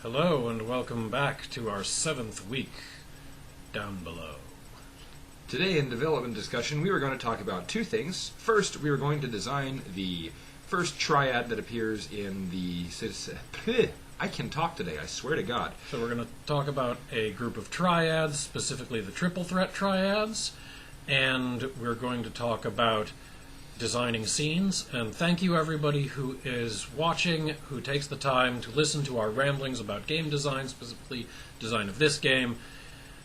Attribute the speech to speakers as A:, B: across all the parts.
A: Hello and welcome back to our 7th week, Down Below.
B: Today in development discussion, we were going to talk about two things. First, we were going to design the first triad that appears in the... I can talk today, I swear to God.
A: So we're going to talk about a group of triads, specifically the triple threat triads, and we're going to talk about designing scenes. And thank you everybody who is watching, who takes the time to listen to our ramblings about game design, specifically design of this game,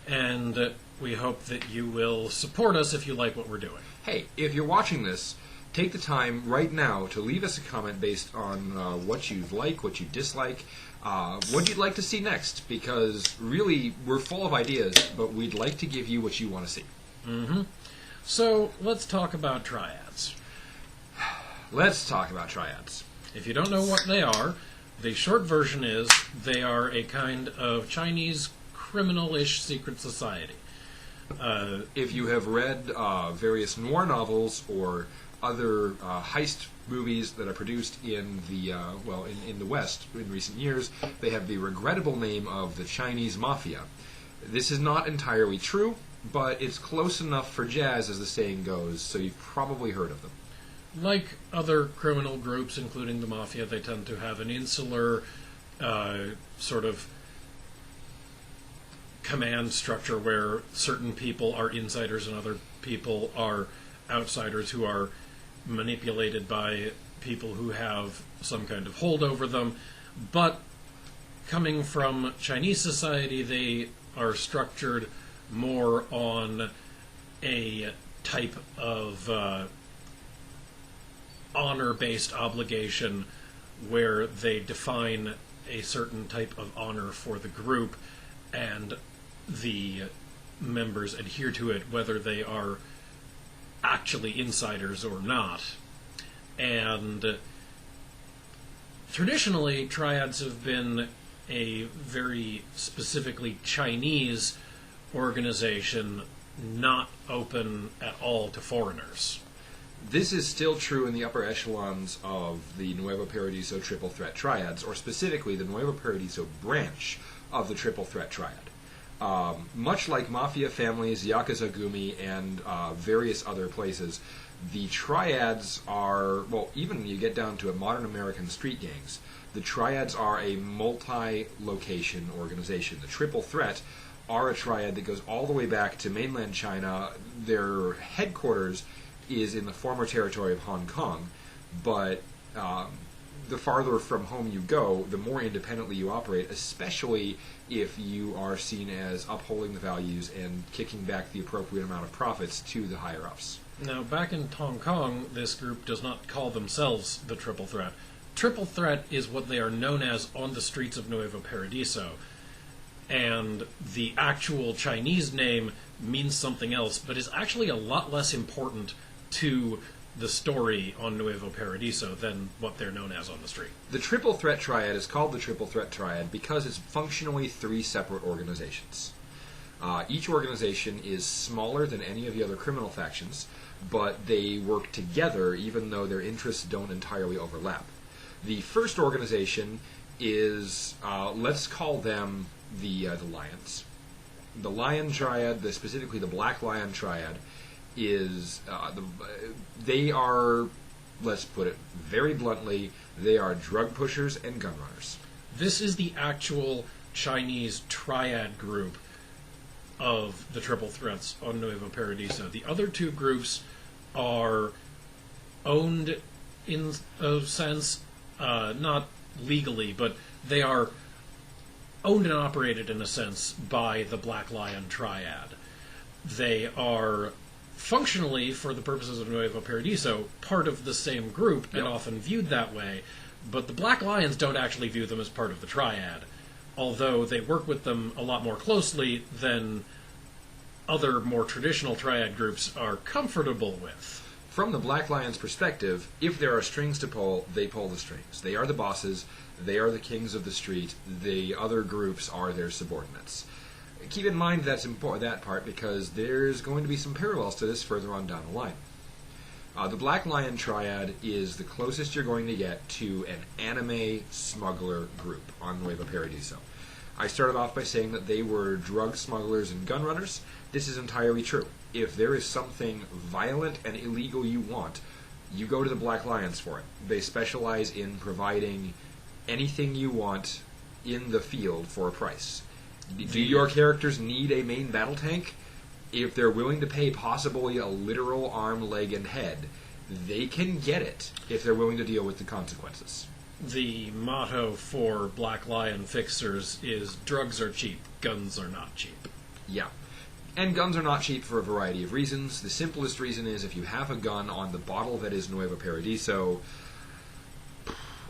A: and we hope that you will support us if you like what we're doing.
B: Hey, if you're watching this, take the time right now to leave us a comment based on what you like, what you dislike, what you'd like to see next, because really we're full of ideas, but we'd like to give you what you want to see.
A: So let's talk about triads.
B: Let's talk about triads.
A: If you don't know what they are, the short version is they are a kind of Chinese criminal-ish secret society.
B: If you have read various noir novels or other heist movies that are produced in the in the West in recent years, they have the regrettable name of the Chinese Mafia. This is not entirely true, but it's close enough for jazz, as the saying goes, so you've probably heard of them.
A: Like other criminal groups, including the Mafia, they tend to have an insular sort of command structure where certain people are insiders and other people are outsiders who are manipulated by people who have some kind of hold over them. But coming from Chinese society, they are structured more on a type of honor-based obligation where they define a certain type of honor for the group and the members adhere to it whether they are actually insiders or not. And traditionally, triads have been a very specifically Chinese organization, not open at all to foreigners.
B: This is still true in the upper echelons of the Nuevo Paradiso triple threat triads, or specifically the Nuevo Paradiso branch of the triple threat triad. Much like Mafia families, Yakuza Gumi, and various other places, the triads are, well, even when you get down to modern American street gangs, the triads are a multi-location organization. The triple threat are a triad that goes all the way back to mainland China. Their headquarters is in the former territory of Hong Kong, but the farther from home you go, the more independently you operate, especially if you are seen as upholding the values and kicking back the appropriate amount of profits to the higher-ups.
A: Now, back in Hong Kong, this group does not call themselves the Triple Threat. Triple Threat is what they are known as on the streets of Nuevo Paradiso, and the actual Chinese name means something else, but is actually a lot less important to the story on Nuevo Paradiso than what they're known as on the street.
B: The Triple Threat Triad is called the Triple Threat Triad because it's functionally three separate organizations. Each organization is smaller than any of the other criminal factions, but they work together even though their interests don't entirely overlap. The first organization is, let's call them the Lions. The Lion Triad, specifically the Black Lion Triad, is they are, let's put it very bluntly, they are drug pushers and gun runners.
A: This is the actual Chinese triad group of the triple threats on Nuevo Paradiso. The other two groups are owned in a sense, not legally, but they are owned and operated in a sense by the Black Lion Triad. They are functionally, for the purposes of Nuevo Paradiso, part of the same group and often viewed that way, but the Black Lions don't actually view them as part of the triad, although they work with them a lot more closely than other more traditional triad groups are comfortable with.
B: From the Black Lions' perspective, if there are strings to pull, they pull the strings. They are the bosses, they are the kings of the street, the other groups are their subordinates. Keep in mind that's important, that part, because there's going to be some parallels to this further on down the line. The Black Lion Triad is the closest you're going to get to an anime smuggler group on Nuevo Paradiso. I started off by saying that they were drug smugglers and gun runners. This is entirely true. If there is something violent and illegal you want, you go to the Black Lions for it. They specialize in providing anything you want in the field for a price. Do your characters need a main battle tank? If they're willing to pay possibly a literal arm, leg, and head, they can get it if they're willing to deal with the consequences.
A: The motto for Black Lion fixers is drugs are cheap, guns are not cheap.
B: Yeah. And guns are not cheap for a variety of reasons. The simplest reason is if you have a gun on the bottle that is Nuevo Paradiso,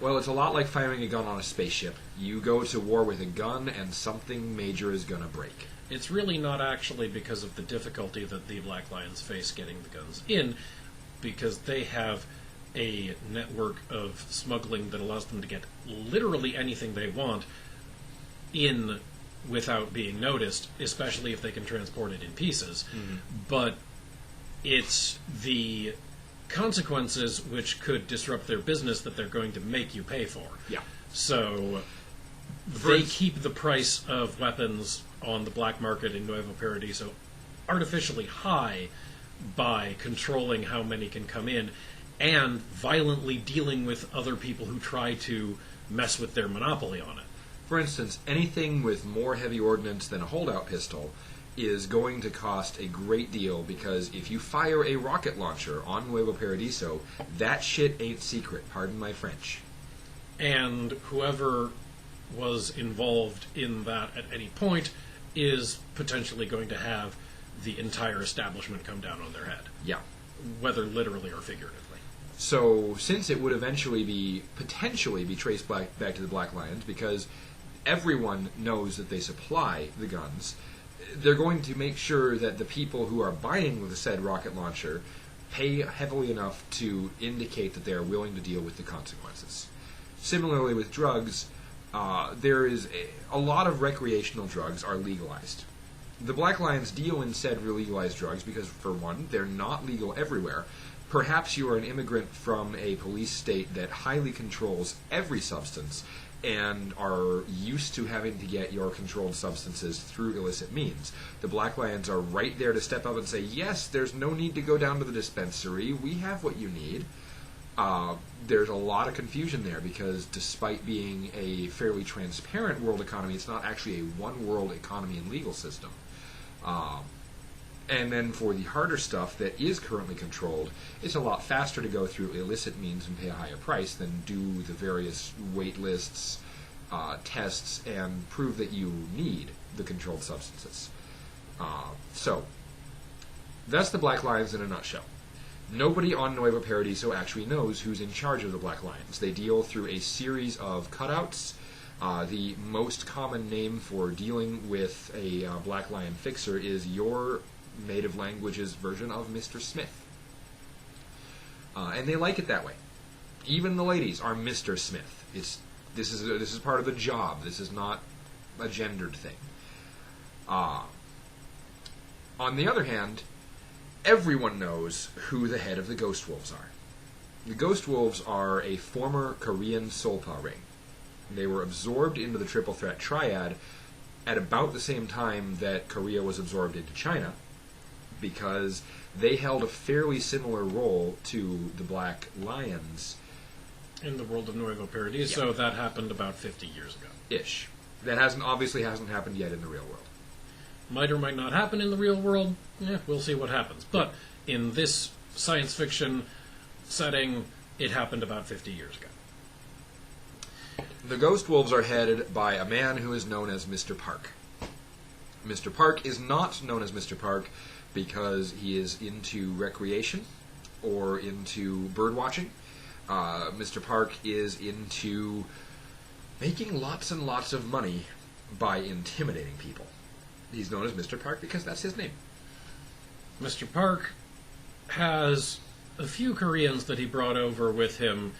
B: well, it's a lot like firing a gun on a spaceship. You go to war with a gun and something major is going to break.
A: It's really not actually because of the difficulty that the Black Lions face getting the guns in, because they have a network of smuggling that allows them to get literally anything they want in without being noticed, especially if they can transport it in pieces. Mm-hmm. But it's the consequences which could disrupt their business that they're going to make you pay for.
B: Yeah.
A: So they keep the price of weapons on the black market in Nuevo Paradiso artificially high by controlling how many can come in and violently dealing with other people who try to mess with their monopoly on it.
B: For instance, anything with more heavy ordnance than a holdout pistol is going to cost a great deal, because if you fire a rocket launcher on Nuevo Paradiso, that shit ain't secret, pardon my French.
A: And whoever was involved in that at any point is potentially going to have the entire establishment come down on their head.
B: Yeah.
A: Whether literally or figuratively.
B: So, since it would eventually potentially be traced back to the Black Lions, because everyone knows that they supply the guns, they're going to make sure that the people who are buying the said rocket launcher pay heavily enough to indicate that they are willing to deal with the consequences. Similarly with drugs, there is a lot of recreational drugs are legalized. The Black Lions deal in said legalized drugs because, for one, they're not legal everywhere. Perhaps you are an immigrant from a police state that highly controls every substance and are used to having to get your controlled substances through illicit means. The Black Lions are right there to step up and say, yes, there's no need to go down to the dispensary. We have what you need. There's a lot of confusion there because despite being a fairly transparent world economy, it's not actually a one-world economy and legal system. And then for the harder stuff that is currently controlled, it's a lot faster to go through illicit means and pay a higher price than do the various wait lists, tests, and prove that you need the controlled substances. So, that's the Black Lions in a nutshell. Nobody on Nuevo Paradiso actually knows who's in charge of the Black Lions. They deal through a series of cutouts. The most common name for dealing with a Black Lion fixer is your native language's version of Mr. Smith. And they like it that way. Even the ladies are Mr. Smith. This is part of the job. This is not a gendered thing. On the other hand, everyone knows who the head of the Ghost Wolves are. The Ghost Wolves are a former Korean Solpa ring. They were absorbed into the Triple Threat Triad at about the same time that Korea was absorbed into China, because they held a fairly similar role to the Black Lions.
A: In the world of Nuevo Paradiso, that happened about 50 years ago.
B: Ish. That obviously hasn't happened yet in the real world.
A: Might or might not happen in the real world. We'll see what happens. But in this science fiction setting, it happened about 50 years ago.
B: The Ghost Wolves are headed by a man who is known as Mr. Park. Mr. Park is not known as Mr. Park because he is into recreation or into bird watching. Mr. Park is into making lots and lots of money by intimidating people. He's known as Mr. Park because that's his name.
A: Mr. Park has a few Koreans that he brought over with him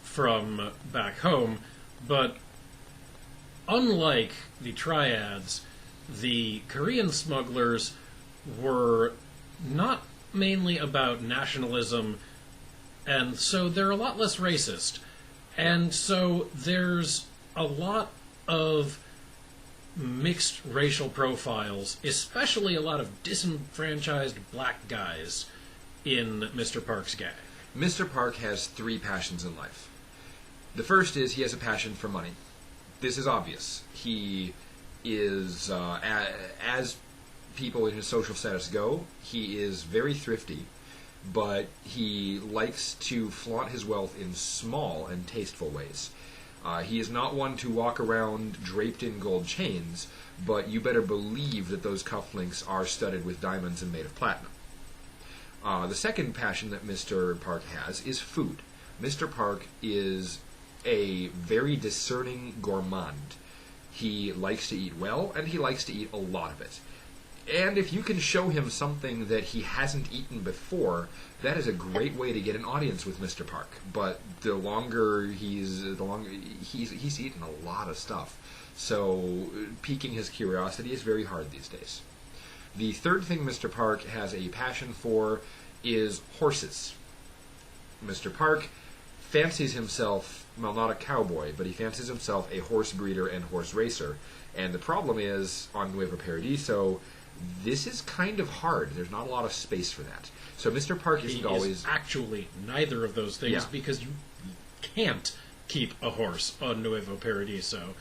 A: from back home, but unlike the Triads, the Korean smugglers were not mainly about nationalism And so they're a lot less racist. And so there's a lot of mixed racial profiles, especially a lot of disenfranchised black guys in Mr. Park's gang.
B: Mr. Park has 3 passions in life. The first is he has a passion for money. This is obvious. He is, as people in his social status go, he is very thrifty, but he likes to flaunt his wealth in small and tasteful ways. He is not one to walk around draped in gold chains, but you better believe that those cufflinks are studded with diamonds and made of platinum. The second passion that Mr. Park has is food. Mr. Park is a very discerning gourmand. He likes to eat well, and he likes to eat a lot of it. And if you can show him something that he hasn't eaten before, that is a great way to get an audience with Mr. Park. But the longer he's eaten a lot of stuff. So piquing his curiosity is very hard these days. The third thing Mr. Park has a passion for is horses. Mr. Park fancies himself, well, not a cowboy, but he fancies himself a horse breeder and horse racer. And the problem is, on Nuevo Paradiso, this is kind of hard. There's not a lot of space for that. So Mr. Park isn't always...
A: Is actually neither of those things, because you can't keep a horse on Nuevo Paradiso.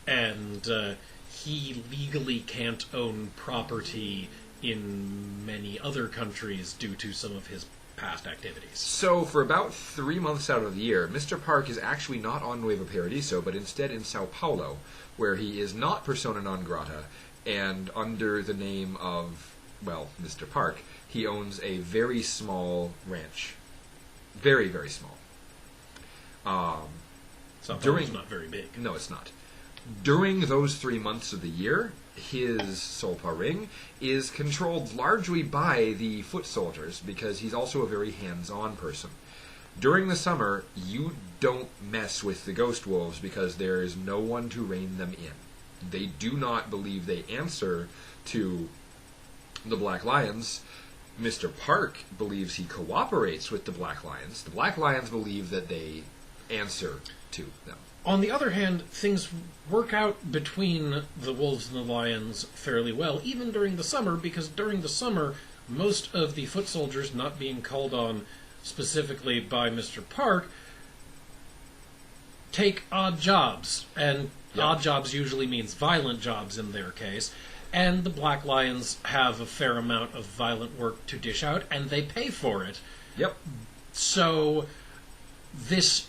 A: And he legally can't own property in many other countries due to some of his past activities.
B: So for about 3 months out of the year, Mr. Park is actually not on Nuevo Paradiso, but instead in Sao Paulo, where he is not persona non grata, and under the name of, well, Mr. Park, he owns a very small ranch. Very, very small.
A: Sao Paulo's not very big.
B: No, it's not. During those 3 months of the year, his Solpa ring is controlled largely by the foot soldiers, because he's also a very hands-on person. During the summer, you don't mess with the ghost wolves because there is no one to rein them in. They do not believe they answer to the Black Lions. Mr. Park believes he cooperates with the Black Lions. The Black Lions believe that they answer to them.
A: On the other hand, things work out between the wolves and the lions fairly well, even during the summer, because during the summer, most of the foot soldiers, not being called on specifically by Mr. Park, take odd jobs. And odd jobs usually means violent jobs in their case. And the Black Lions have a fair amount of violent work to dish out, and they pay for it.
B: Yep.
A: So this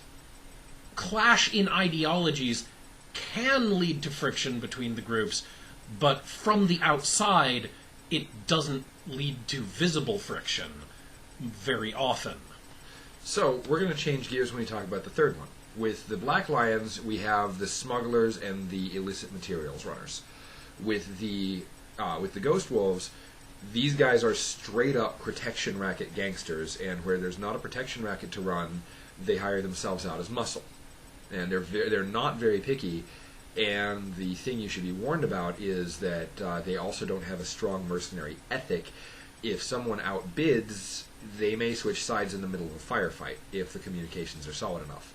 A: clash in ideologies can lead to friction between the groups, but from the outside, it doesn't lead to visible friction very often.
B: So we're going to change gears when we talk about the third one. With the Black Lions, we have the smugglers and the illicit materials runners. With the Ghost Wolves, these guys are straight up protection racket gangsters, and where there's not a protection racket to run, they hire themselves out as muscle. And they're not very picky, and the thing you should be warned about is that they also don't have a strong mercenary ethic. If someone outbids, they may switch sides in the middle of a firefight if the communications are solid enough.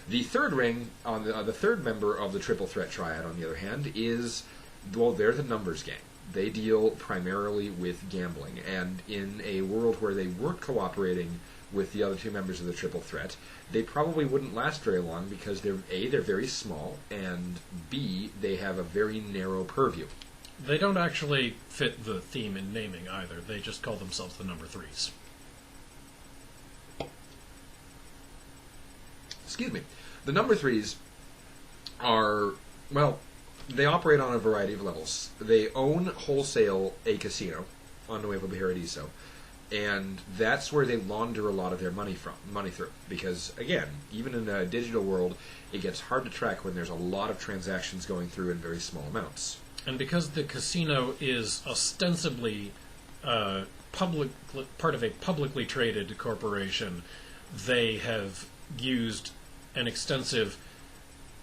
B: The third ring, on the third member of the Triple Threat Triad, on the other hand, is, well, they're the numbers gang. They deal primarily with gambling, and in a world where they weren't cooperating with the other two members of the Triple Threat, they probably wouldn't last very long because they're very small, and B, they have a very narrow purview.
A: They don't actually fit the theme in naming either. They just call themselves the number threes.
B: Excuse me. The number threes are, well, they operate on a variety of levels. They own wholesale a casino on Nuevo Paradiso, and that's where they launder a lot of their money through. Because, again, even in a digital world, it gets hard to track when there's a lot of transactions going through in very small amounts.
A: And because the casino is ostensibly part of a publicly traded corporation, they have used an extensive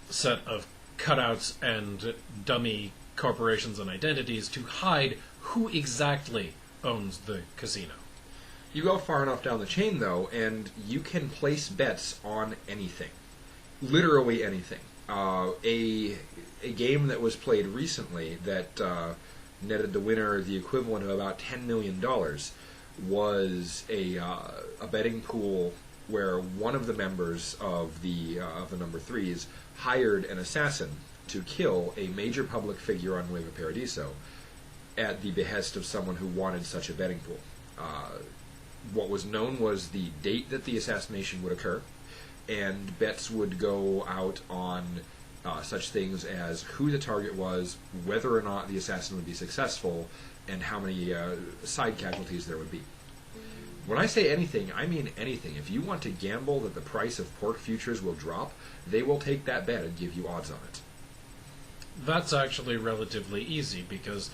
A: set of cutouts and dummy corporations and identities to hide who exactly owns the casino.
B: You go far enough down the chain, though, and you can place bets on anything. Literally anything. A game that was played recently that netted the winner the equivalent of about $10 million was a betting pool where one of the members of the number threes hired an assassin to kill a major public figure on Nuevo Paradiso at the behest of someone who wanted such a betting pool. What was known was the date that the assassination would occur, and bets would go out on such things as who the target was, whether or not the assassin would be successful, and how many side casualties there would be. When I say anything, I mean anything. If you want to gamble that the price of pork futures will drop, they will take that bet and give you odds on it.
A: That's actually relatively easy, because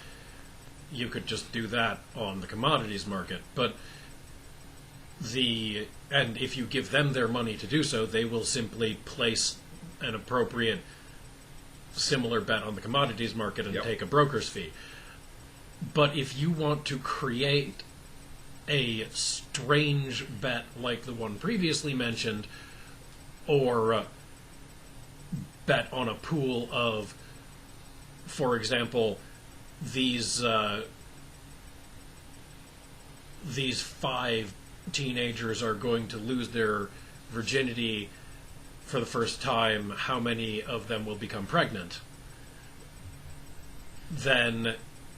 A: you could just do that on the commodities market. But and if you give them their money to do so, they will simply place an appropriate similar bet on the commodities market and take a broker's fee. But if you want to create a strange bet like the one previously mentioned, or bet on a pool of, for example, these 5 teenagers are going to lose their virginity for the first time, how many of them will become pregnant? Then,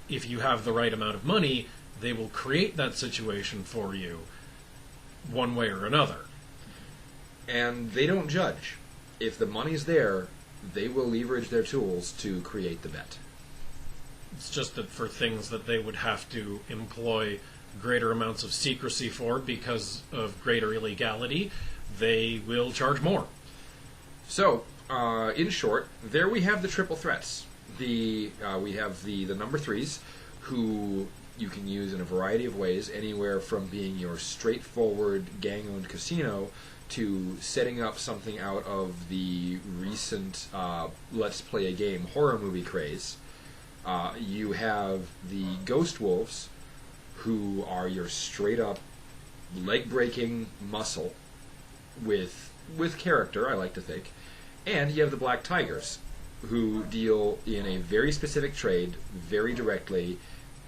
A: if you have the right amount of money, they will create that situation for you, one way or another.
B: And they don't judge. If the money's there, they will leverage their tools to create the bet.
A: It's just that for things that they would have to employ greater amounts of secrecy for because of greater illegality, they will charge more.
B: So, in short, there we have the triple threats. We have the number threes, who you can use in a variety of ways, anywhere from being your straightforward gang-owned casino to setting up something out of the recent let's play a game horror movie craze. You have the ghost wolves, who are your straight-up leg-breaking muscle with character, I like to think. And you have the black tigers, who deal in a very specific trade, very directly,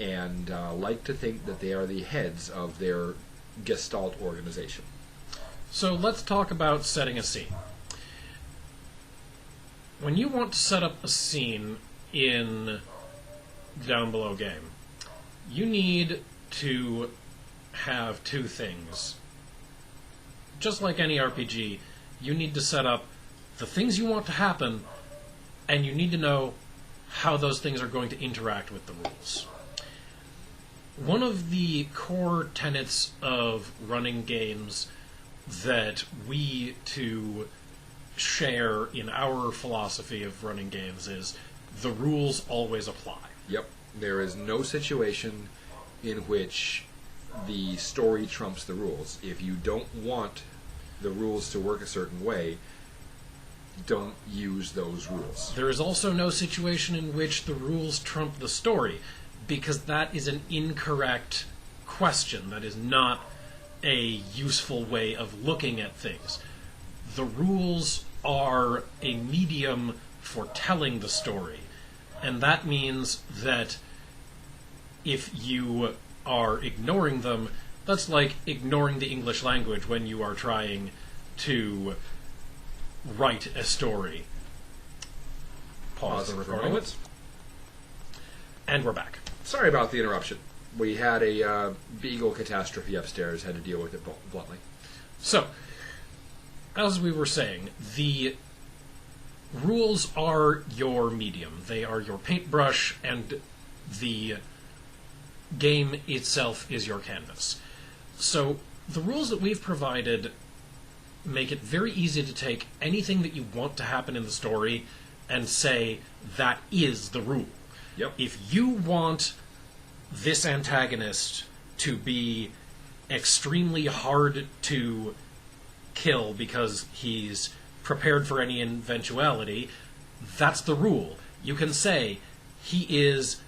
B: and like to think that they are the heads of their gestalt organization.
A: So let's talk about setting a scene. When you want to set up a scene in Downbelow game, you need to have 2 things. Just like any RPG, you need to set up the things you want to happen, and you need to know how those things are going to interact with the rules. One of the core tenets of running games that we two share in our philosophy of running games is the rules always apply.
B: Yep. There is no situation in which the story trumps the rules. If you don't want the rules to work a certain way, don't use those rules.
A: There is also no situation in which the rules trump the story, because that is an incorrect question. That is not a useful way of looking at things. The rules are a medium for telling the story, and that means that if you are ignoring them, that's like ignoring the English language when you are trying to write a story. Pause the recording. And we're back.
B: Sorry about the interruption. We had a beagle catastrophe upstairs, had to deal with it bluntly.
A: So, as we were saying, the rules are your medium. They are your paintbrush, and the game itself is your canvas. So, the rules that we've provided make it very easy to take anything that you want to happen in the story and say, that is the rule.
B: Yep.
A: If you want this antagonist to be extremely hard to kill because he's prepared for any eventuality, that's the rule. You can say, he is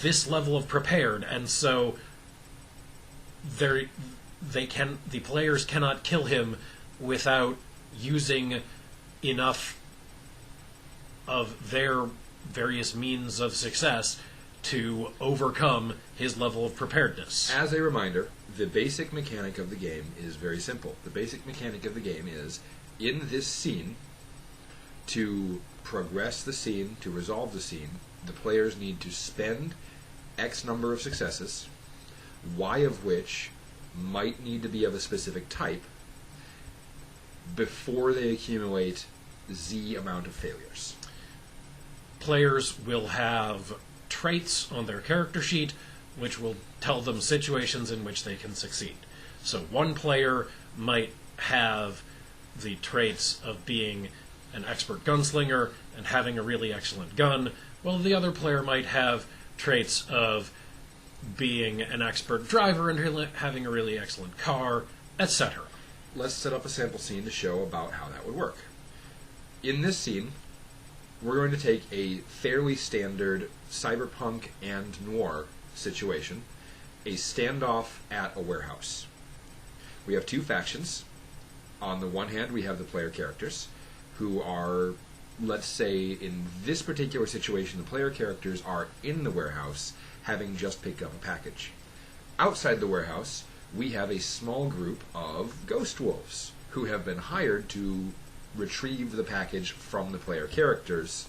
A: this level of prepared, and so the players cannot kill him without using enough of their various means of success to overcome his level of preparedness.
B: As a reminder, the basic mechanic of the game is very simple. The basic mechanic of the game is, in this scene, to progress the scene, to resolve the scene, the players need to spend X number of successes, Y of which might need to be of a specific type, before they accumulate Z amount of failures.
A: Players will have traits on their character sheet which will tell them situations in which they can succeed. So one player might have the traits of being an expert gunslinger and having a really excellent gun, while the other player might have traits of being an expert driver and having a really excellent car, etc.
B: Let's set up a sample scene to show about how that would work. In this scene, we're going to take a fairly standard cyberpunk and noir situation, a standoff at a warehouse. We have two factions. On the one hand, we have the player characters, who are, let's say, in this particular situation, the player characters are in the warehouse, having just picked up a package. Outside the warehouse, we have a small group of ghost wolves, who have been hired to retrieve the package from the player characters,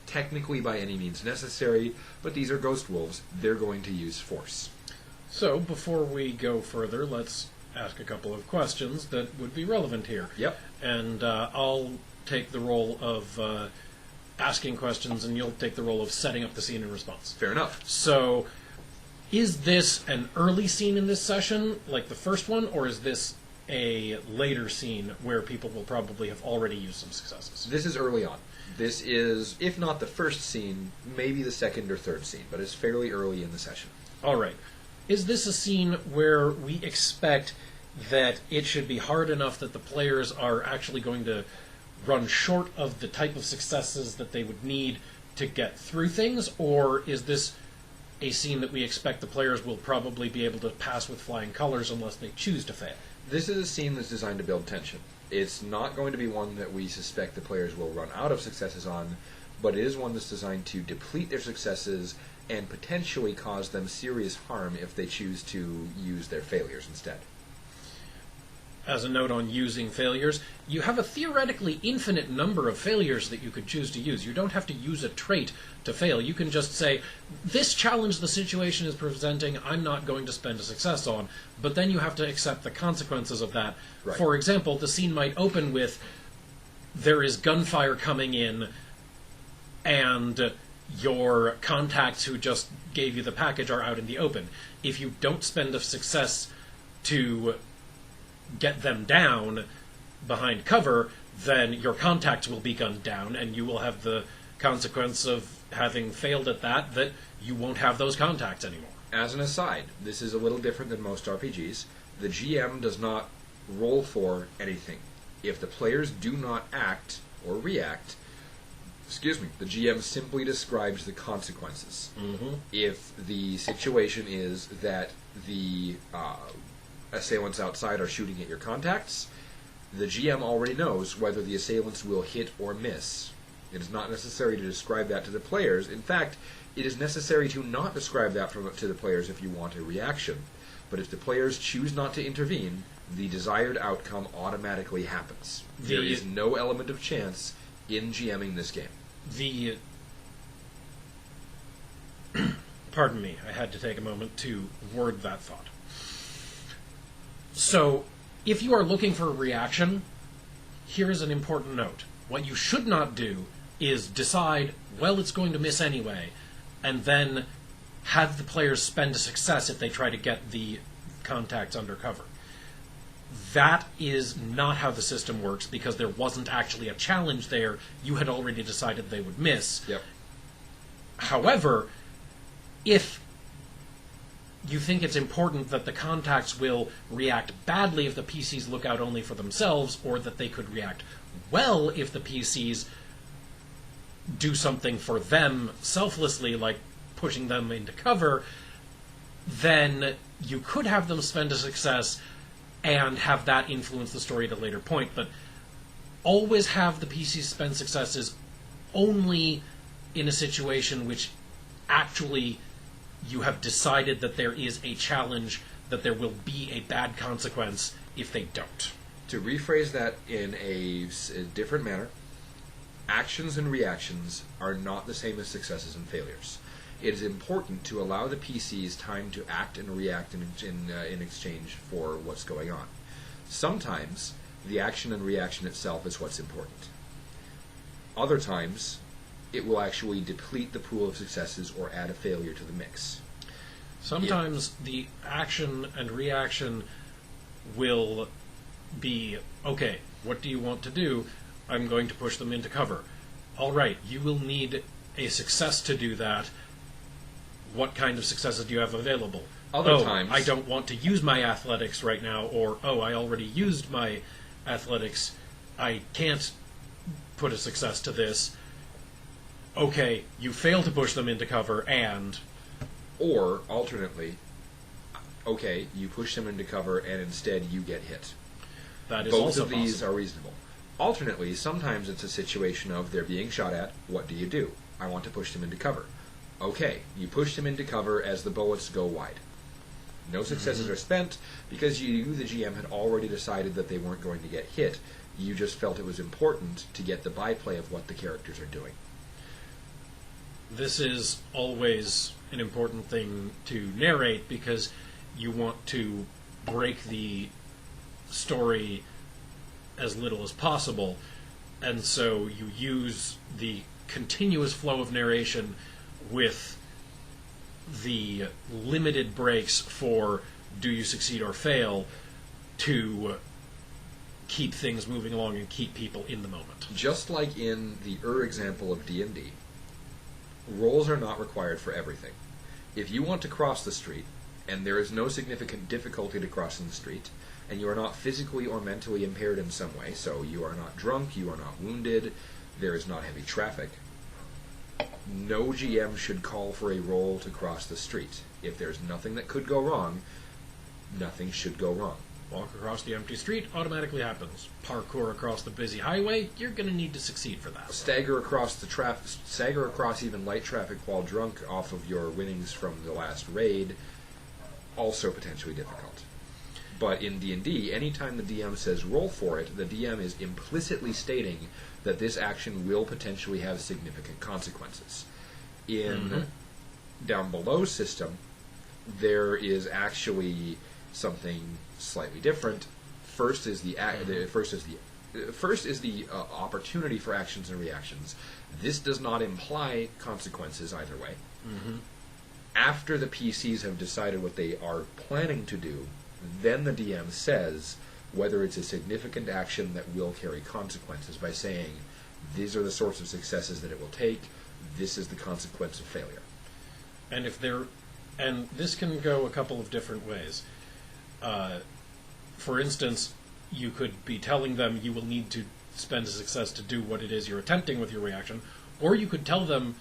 B: technically by any means necessary, but these are ghost wolves. They're going to use force.
A: So, before we go further, let's ask a couple of questions that would be relevant here.
B: Yep.
A: And I'll take the role of asking questions, and you'll take the role of setting up the scene in response.
B: Fair enough.
A: So, is this an early scene in this session, like the first one, or is this a later scene where people will probably have already used some successes?
B: This is early on. This is, if not the first scene, maybe the second or third scene, but it's fairly early in the session.
A: All right. Is this a scene where we expect that it should be hard enough that the players are actually going to run short of the type of successes that they would need to get through things, or is this a scene that we expect the players will probably be able to pass with flying colors unless they choose to fail?
B: This is a scene that's designed to build tension. It's not going to be one that we suspect the players will run out of successes on, but it is one that's designed to deplete their successes and potentially cause them serious harm if they choose to use their failures instead.
A: As a note on using failures, you have a theoretically infinite number of failures that you could choose to use. You don't have to use a trait to fail. You can just say, this challenge the situation is presenting, I'm not going to spend a success on, but then you have to accept the consequences of that.
B: Right.
A: For example, the scene might open with, there is gunfire coming in, and your contacts who just gave you the package are out in the open. If you don't spend a success to get them down behind cover, then your contacts will be gunned down, and you will have the consequence of having failed at that you won't have those contacts anymore.
B: As an aside, this is a little different than most RPGs. The GM does not roll for anything. If the players do not act or react, the GM simply describes the consequences.
A: Mm-hmm.
B: If the situation is that the assailants outside are shooting at your contacts, the GM already knows whether the assailants will hit or miss. It is not necessary to describe that to the players. In fact, it is necessary to not describe that to the players if you want a reaction. But if the players choose not to intervene, the desired outcome automatically happens. There is no element of chance in GMing this game.
A: Pardon me, I had to take a moment to word that thought. So, if you are looking for a reaction, here is an important note. What you should not do is decide, well, it's going to miss anyway, and then have the players spend a success if they try to get the contacts under cover. That is not how the system works, because there wasn't actually a challenge there. You had already decided they would miss.
B: Yep.
A: However, if you think it's important that the contacts will react badly if the PCs look out only for themselves, or that they could react well if the PCs do something for them selflessly, like pushing them into cover, then you could have them spend a success and have that influence the story at a later point, but always have the PCs spend successes only in a situation which actually you have decided that there is a challenge, that there will be a bad consequence if they don't.
B: To rephrase that in a different manner, actions and reactions are not the same as successes and failures. It is important to allow the PCs time to act and react in exchange for what's going on. Sometimes the action and reaction itself is what's important. Other times, it will actually deplete the pool of successes or add a failure to the mix.
A: Sometimes the action and reaction will be, okay, what do you want to do? I'm going to push them into cover. All right, you will need a success to do that. What kind of successes do you have available?
B: Other times,
A: I don't want to use my athletics right now, or, I already used my athletics. I can't put a success to this. Okay, you fail to push them into cover, and...
B: Or, alternately, okay, you push them into cover, and instead you get hit.
A: That is
B: Both
A: also
B: of these
A: possible.
B: are reasonable. Alternately, sometimes it's a situation of they're being shot at. What do? I want to push them into cover. Okay, you push them into cover as the bullets go wide. No successes are spent because you, the GM, had already decided that they weren't going to get hit. You just felt it was important to get the byplay of what the characters are doing.
A: This is always an important thing to narrate because you want to break the story as little as possible, and so you use the continuous flow of narration with the limited breaks for do you succeed or fail to keep things moving along and keep people in the moment.
B: Just like in the example of D&D, rolls are not required for everything. If you want to cross the street, and there is no significant difficulty to crossing the street, and you are not physically or mentally impaired in some way, so you are not drunk, you are not wounded, there is not heavy traffic, no GM should call for a roll to cross the street. If there's nothing that could go wrong, nothing should go wrong.
A: Walk across the empty street automatically happens. Parkour across the busy highway, you're going to need to succeed for that.
B: Stagger across even light traffic while drunk off of your winnings from the last raid, also potentially difficult. But in D&D, anytime the DM says roll for it, the DM is implicitly stating that this action will potentially have significant consequences. In Downbelow system, there is actually something slightly different. First is the opportunity for actions and reactions. This does not imply consequences either way. After the PCs have decided what they are planning to do, then the DM says whether it's a significant action that will carry consequences by saying, these are the sorts of successes that it will take, this is the consequence of failure.
A: And this can go a couple of different ways. For instance, you could be telling them you will need to spend a success to do what it is you're attempting with your reaction, or you could tell them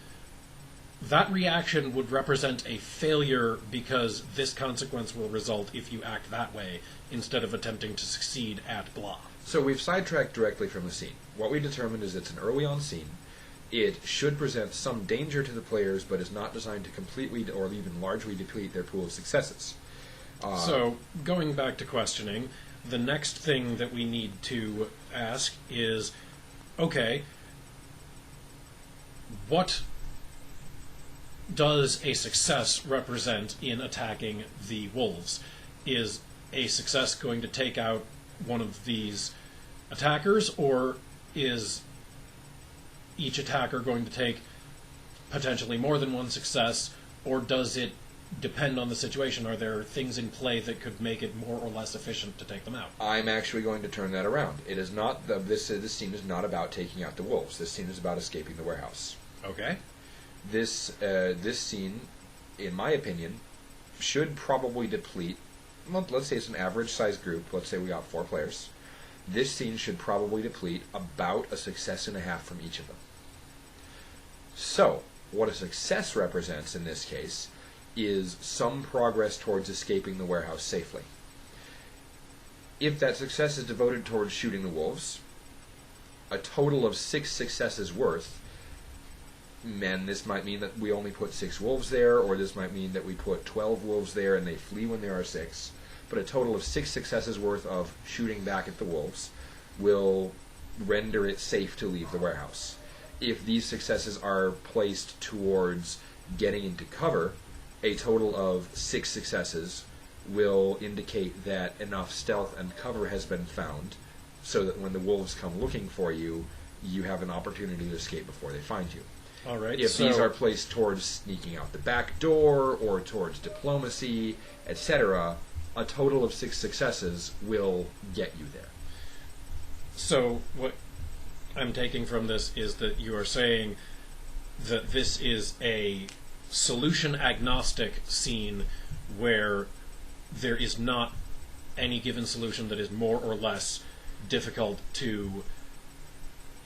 A: that reaction would represent a failure because this consequence will result if you act that way instead of attempting to succeed at blah.
B: So we've sidetracked directly from the scene. What we determined is it's an early on scene. It should present some danger to the players, but is not designed to completely or even largely deplete their pool of successes.
A: So, going back to questioning, the next thing that we need to ask is, okay, what does a success represent in attacking the wolves? Is a success going to take out one of these attackers, or is each attacker going to take potentially more than one success, or does it depend on the situation? Are there things in play that could make it more or less efficient to take them out?
B: I'm actually going to turn that around. It is not this scene is not about taking out the wolves. This scene is about escaping the warehouse.
A: Okay.
B: This scene, in my opinion, should probably deplete. Well, let's say it's an average-sized group. Let's say we got 4 players. This scene should probably deplete about a success and a half from each of them. So, what a success represents in this case is some progress towards escaping the warehouse safely. If that success is devoted towards shooting the wolves, a total of 6 successes worth, and this might mean that we only put 6 wolves there, or this might mean that we put 12 wolves there and they flee when there are 6, but a total of 6 successes worth of shooting back at the wolves will render it safe to leave the warehouse. If these successes are placed towards getting into cover, a total of 6 successes will indicate that enough stealth and cover has been found so that when the wolves come looking for you, you have an opportunity to escape before they find you.
A: All right.
B: If these are placed towards sneaking out the back door or towards diplomacy, etc., a total of 6 successes will get you there.
A: So what I'm taking from this is that you are saying that this is a solution agnostic scene where there is not any given solution that is more or less difficult to...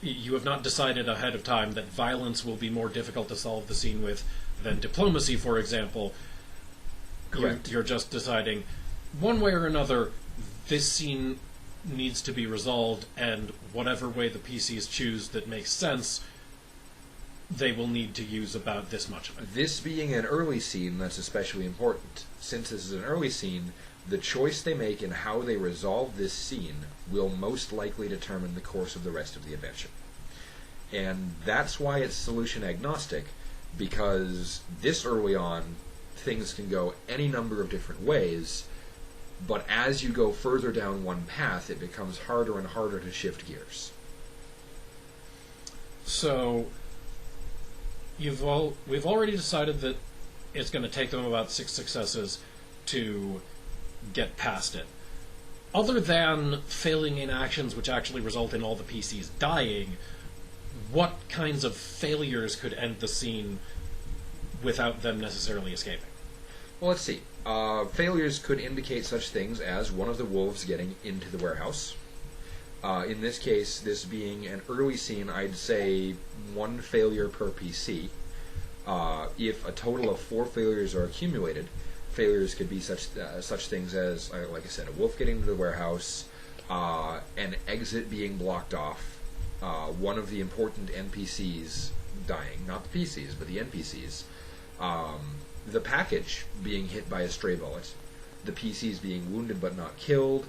A: You have not decided ahead of time that violence will be more difficult to solve the scene with than diplomacy, for example.
B: Correct.
A: You're just deciding, one way or another, this scene needs to be resolved, and whatever way the PCs choose that makes sense, they will need to use about this much of it.
B: This being an early scene, that's especially important. Since this is an early scene, the choice they make in how they resolve this scene will most likely determine the course of the rest of the adventure. And that's why it's solution agnostic, because this early on, things can go any number of different ways, but as you go further down one path, it becomes harder and harder to shift gears.
A: So, we've already decided that it's going to take them about 6 successes to get past it. Other than failing in actions which actually result in all the PCs dying, what kinds of failures could end the scene without them necessarily escaping?
B: Well, let's see. Failures could indicate such things as one of the wolves getting into the warehouse. In this case, this being an early scene, I'd say 1 failure per PC. If a total of 4 failures are accumulated, failures could be such things as, like I said, a wolf getting into the warehouse, an exit being blocked off, one of the important NPCs dying, not the PCs, but the NPCs, the package being hit by a stray bullet, the PCs being wounded but not killed,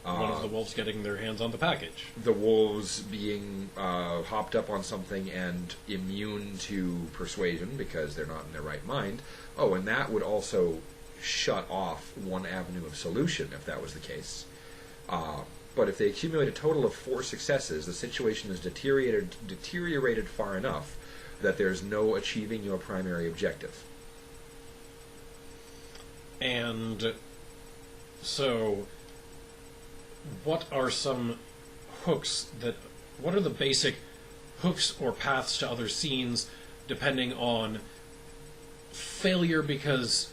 A: One of the wolves getting their hands on the package.
B: the wolves being hopped up on something and immune to persuasion because they're not in their right mind. Oh, and that would also shut off one avenue of solution if that was the case. But if they accumulate a total of 4 successes, the situation is deteriorated far enough that there's no achieving your primary objective.
A: And so, what are some hooks what are the basic hooks or paths to other scenes, depending on failure because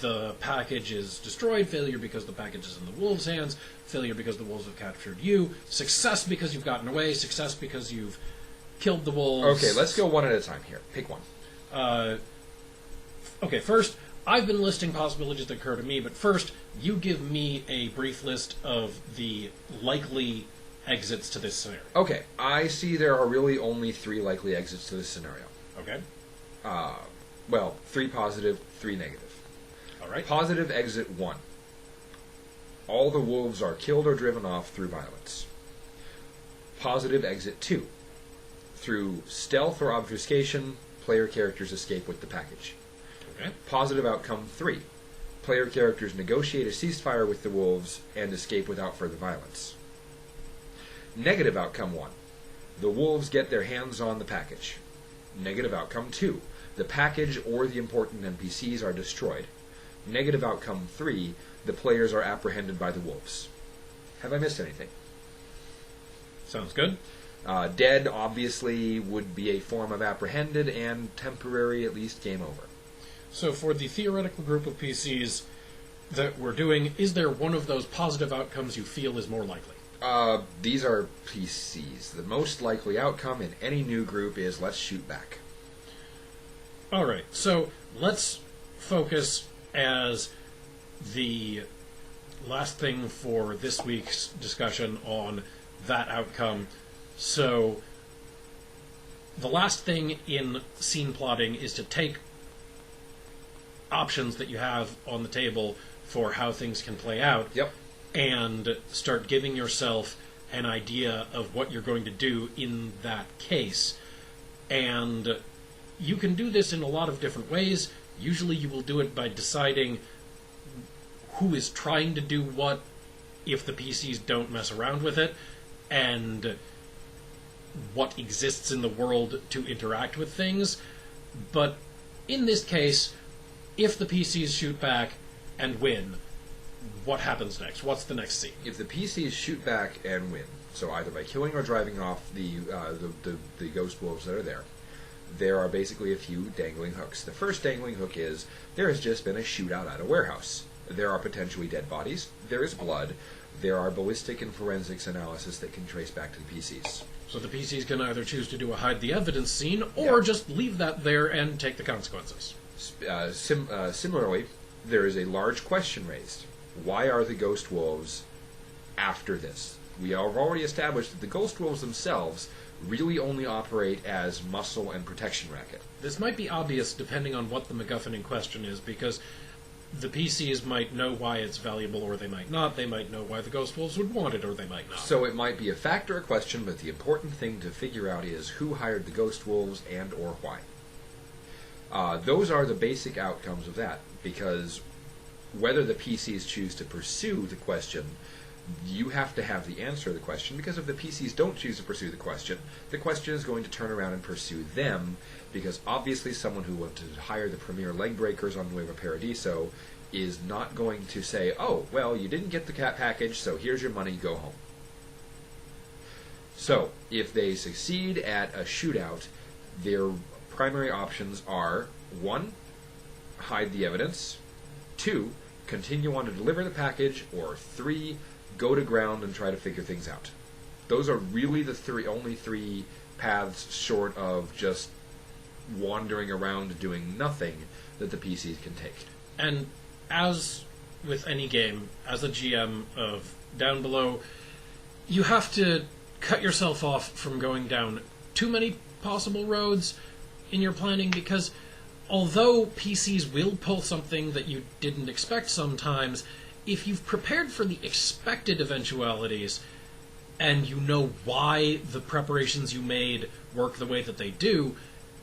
A: the package is destroyed, failure because the package is in the wolves' hands, failure because the wolves have captured you, success because you've gotten away, success because you've killed the wolves.
B: Okay, let's go one at a time here. Pick one.
A: Okay, first, I've been listing possibilities that occur to me, but first, you give me a brief list of the likely exits to this scenario.
B: Okay, I see there are really only 3 likely exits to this scenario.
A: Okay?
B: Well, 3 positive, 3 negative.
A: All right.
B: Positive exit 1. All the wolves are killed or driven off through violence. Positive exit 2. Through stealth or obfuscation, player characters escape with the package.
A: Okay.
B: Positive outcome 3. Player characters negotiate a ceasefire with the wolves and escape without further violence. Negative outcome 1. The wolves get their hands on the package. Negative outcome 2. The package or the important NPCs are destroyed. Negative outcome 3. The players are apprehended by the wolves. Have I missed anything?
A: Sounds good.
B: Dead, obviously, would be a form of apprehended, and temporary, at least, game over.
A: So for the theoretical group of PCs that we're doing, is there one of those positive outcomes you feel is more likely?
B: These are PCs. The most likely outcome in any new group is let's shoot back.
A: All right, so let's focus as the last thing for this week's discussion on that outcome. So the last thing in scene plotting is to take options that you have on the table for how things can play out, and start giving yourself an idea of what you're going to do in that case. And you can do this in a lot of different ways. Usually you will do it by deciding who is trying to do what if the PCs don't mess around with it, and what exists in the world to interact with things. But in this case, if the PCs shoot back and win, what happens next? What's the next scene?
B: If the PCs shoot back and win, so either by killing or driving off the ghost wolves that are there are basically a few dangling hooks. The first dangling hook is there has just been a shootout at a warehouse. There are potentially dead bodies. There is blood. There are ballistic and forensics analysis that can trace back to the PCs.
A: So the PCs can either choose to do a hide the evidence scene, or just leave that there and take the consequences.
B: Similarly, there is a large question raised. Why are the ghost wolves after this? We have already established that the ghost wolves themselves really only operate as muscle and protection racket.
A: This might be obvious depending on what the MacGuffin in question is, because the PCs might know why it's valuable, or they might not. They might know why the ghost wolves would want it, or they might not.
B: So it might be a fact or a question, but the important thing to figure out is who hired the ghost wolves and or why. Those are the basic outcomes of that, because whether the PCs choose to pursue the question, you have to have the answer to the question, because if the PCs don't choose to pursue the question is going to turn around and pursue them, because obviously someone who wants to hire the premier leg breakers on Nuevo Paradiso is not going to say, oh, well, you didn't get the cat package, so here's your money, go home. So, if they succeed at a shootout, their primary options are 1, hide the evidence, 2, continue on to deliver the package, or 3, go to ground and try to figure things out. Those are really the only three paths short of just wandering around doing nothing that the PCs can take.
A: And as with any game, as a GM of Downbelow, you have to cut yourself off from going down too many possible roads in your planning, because although PCs will pull something that you didn't expect sometimes, if you've prepared for the expected eventualities and you know why the preparations you made work the way that they do,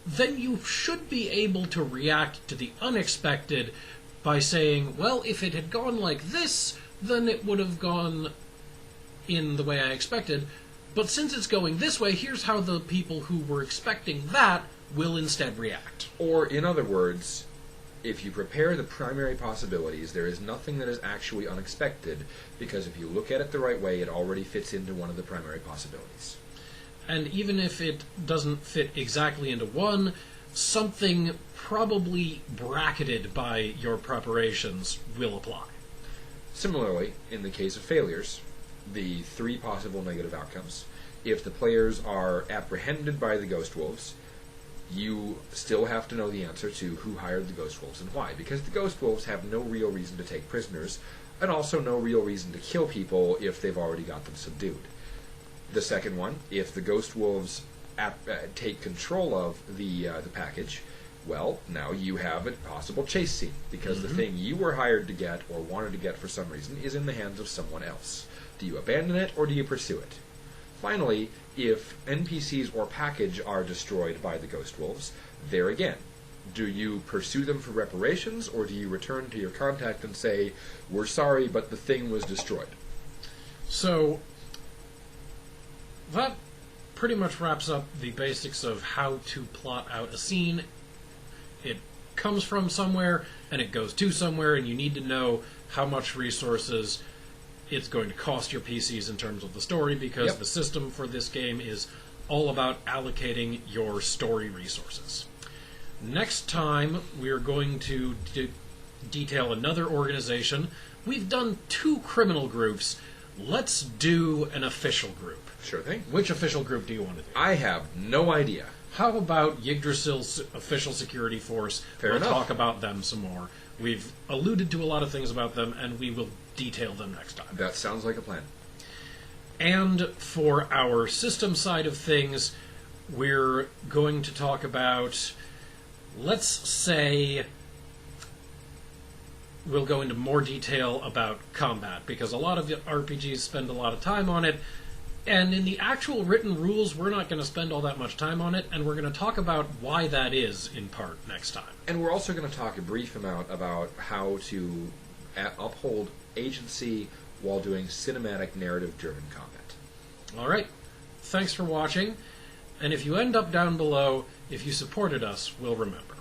A: then you should be able to react to the unexpected by saying, well, if it had gone like this, then it would have gone in the way I expected. But since it's going this way, here's how the people who were expecting that will instead react.
B: Or, in other words, if you prepare the primary possibilities, there is nothing that is actually unexpected, because if you look at it the right way, it already fits into one of the primary possibilities.
A: And even if it doesn't fit exactly into one, something probably bracketed by your preparations will apply.
B: Similarly, in the case of failures, the 3 possible negative outcomes, if the players are apprehended by the ghost wolves, you still have to know the answer to who hired the ghost wolves and why, because the ghost wolves have no real reason to take prisoners, and also no real reason to kill people if they've already got them subdued. The second one, if the ghost wolves take control of the package, well, now you have a possible chase scene, because the thing you were hired to get or wanted to get for some reason is in the hands of someone else. Do you abandon it or do you pursue it? Finally, if NPCs or package are destroyed by the ghost wolves, there again, do you pursue them for reparations, or do you return to your contact and say, we're sorry, but the thing was destroyed?
A: So that pretty much wraps up the basics of how to plot out a scene. It comes from somewhere, and it goes to somewhere, and you need to know how much resources it's going to cost your PCs in terms of the story, because the system for this game is all about allocating your story resources. Next time, we are going to detail another organization. We've done 2 criminal groups. Let's do an official group.
B: Sure thing.
A: Which official group do you want to do?
B: I have no idea.
A: how about Yggdrasil's official security force?
B: Fair
A: we'll
B: enough.
A: talk about them some more. We've alluded to a lot of things about them, and we will detail them next time.
B: That sounds like a plan.
A: And for our system side of things, we're going to talk about, let's say, we'll go into more detail about combat, because a lot of the RPGs spend a lot of time on it, and in the actual written rules, we're not going to spend all that much time on it, and we're going to talk about why that is, in part, next time.
B: And we're also going to talk a brief amount about how to uphold agency while doing cinematic narrative-driven combat.
A: All right. Thanks for watching, and if you end up down below, if you supported us, we'll remember.